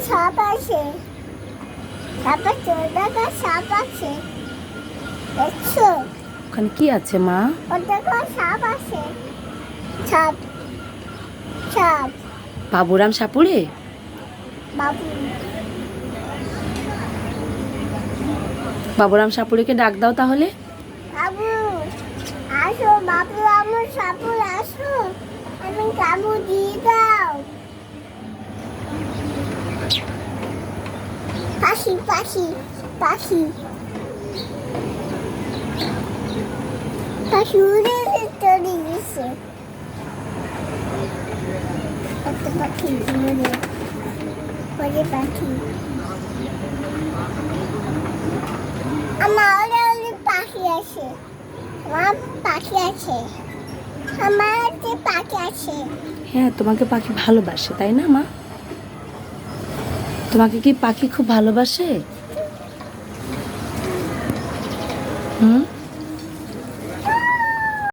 সাপ আছে, সাপ আছে, দেখো সাপ আছে, দেখছো? ওখানে কি আছে মা? ও দেখো সাপ আছে, সাপ, সাপ, বাবুরাম সাপুড়ে? বাবু, বাবুরাম সাপুড়েকে ডাক দাও তাহলে। বাবু, আসো বাবু, আমার সাপুর আসো, আমি কাবু দিয়ে দাও। পাখি, পাখি, পাখি, পাখি উড়ে চলে গেছে। একটা পাখি উড়ে, ওরে পাখি। আমার অনেক পাখি আছে, আমার পাখি আছে, আমার যে পাখি আছে। হ্যাঁ, তোমাকে পাখি ভালোবাসে তাই না মা? তোমাকে কি পাখি খুব ভালোবাসে? হুম।